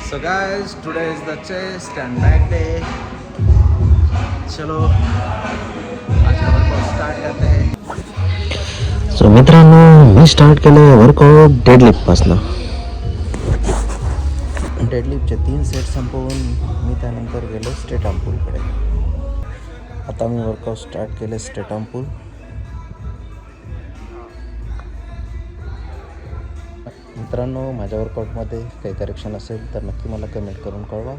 So guys, today is the chest and back day. चलो आज का वर्कआउट स्टार्ट करते हैं. सो मित्रांनो, मी स्टार्ट केलं वर्कआउट डेडलिफ्टपासनं. डेडलिफ्टचे 3 सेट संपवून मी त्यानंतर गेलो स्टेट आर्म पूलकडे. आता मी वर्कआउट स्टार्ट केले स्टेट आर्म पूल. मित्रांनो, माझ्या वर्कआउटमध्ये काही करेक्शन असेल तर नक्की मला कमेंट करून कळवा.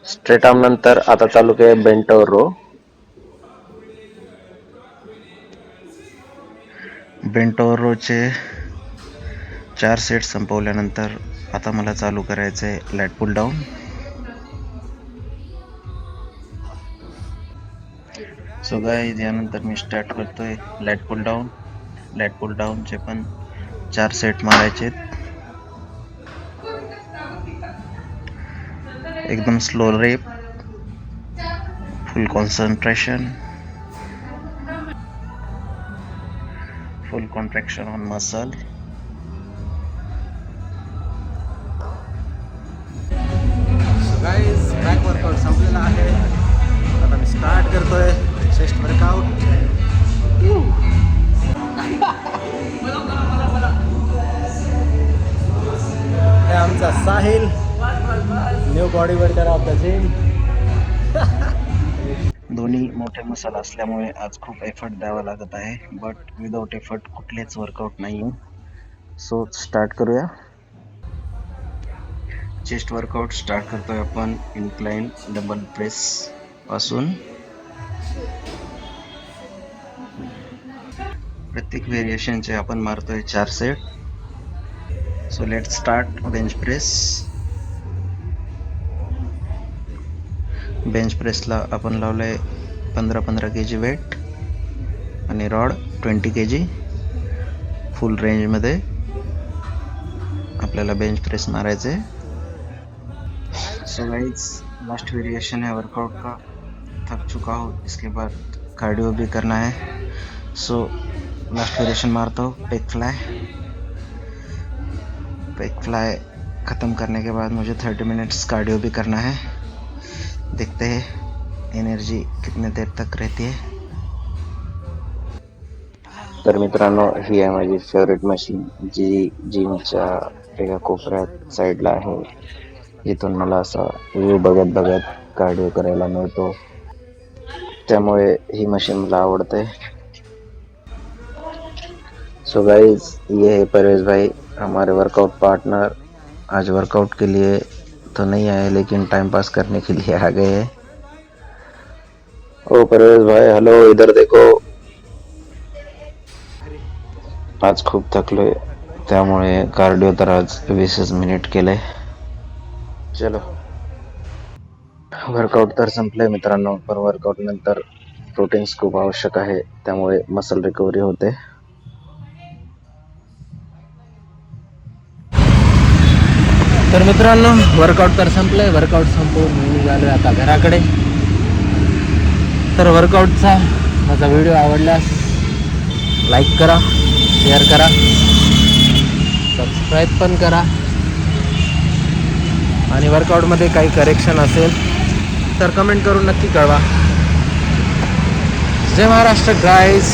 स्ट्रेट आर्म नंतर आता चालू केले bent over row. Bent over रोचे 4 सेट संपवल्यानंतर आता मला चालू करायचं आहे lat pull down. So guys, यानंतर मी स्टार्ट करतोय lat pull down. Lat pull डाऊनचे पण 4 सेट मारायचे. एकदम slow rep, full concentration, full contraction on muscle. So guys, back workout संपलेला आहे. आता मी स्टार्ट करतोय चेस्ट वर्कआउट. हे आमचा Sahil, new body builder of the gym. दोन्ही मोठे मसाला असल्यामुळे आज खूप एफर्ट द्यावा लागत आहे, बट विदाउट एफर्ट कुठलेच वर्कआउट नाही. सो स्टार्ट करूया. चेस्ट वर्कआउट स्टार्ट करतोय आपण इन्क्लाइन डबल प्रेस पासून. प्रत्येक व्हेरिएशनचे आपण मारतोय 4 set. So let start bench press. Bench प्रेसला आपण लावलंय 15 kg वेट आणि रॉड 20 kg. फुल रेंजमध्ये आपल्याला बेंच प्रेस मारायचे. सो गाइस, लास्ट वेरिएशन है वर्कआउट का. थक चुका हूँ, इसके बाद कार्डियो भी करना है. सो लास्ट वेरिएशन मारता हूँ पेग फ्लाई. पेग फ्लाई ख़त्म करने के बाद मुझे 30 मिनट्स कार्डियो भी करना है. देखते हैं एनर्जी कितने देर तक रहती है. तर मित्रांनो, ही आहे माझी फेवरेट मशीन, जी जिमच्या एका कोपऱ्यात साईडला आहे. इथून मला असा व्ह्यू बघत बघत कार्डिओ करायला मिळतो, त्यामुळे ही मशीन मला आवडते. सो गाइस, ये है परवेज भाई, हमारे वर्कआउट पार्टनर. आज वर्कआउट के लिए तो नहीं आए, लेकिन टाइम पास करने के लिए आ गए हैं. ओ परवेज भाई, हेलो, इधर देखो. आज खूप थकलोय, त्यामुळे कार्डिओ तर आज 20 मिनिट केले. चलो, वर्कआउट तर संपले मित्रांनो, पण वर्कआउट नंतर प्रोटीन्स खूप आवश्यक आहे, त्यामुळे मसल रिकव्हरी होते. तर मित्रांनो, वर्कआउट तर संपलंय. वर्कआउट संपवून मी निघालोय आता घराकडे. तर वर्कआउटचा माझा व्हिडिओ आवडल्यास लाईक करा, शेअर करा, सबस्क्राईब पण करा. आणि वर्कआउटमध्ये काही करेक्शन असेल तर कमेंट करून नक्की कळवा. जय महाराष्ट्र गाईज.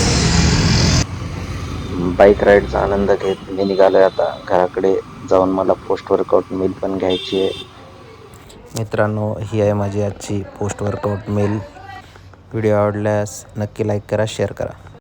बाईक राईडचा आनंद घेत मी निघालोय आता घराकडे. जाऊन मला पोस्ट वर्कआउट मील पण घ्यायची आहे. मित्रांनो, ही आहे माझी आजची पोस्ट वर्कआउट मील. व्हिडिओ आवडल्यास नक्की लाईक करा, शेअर करा.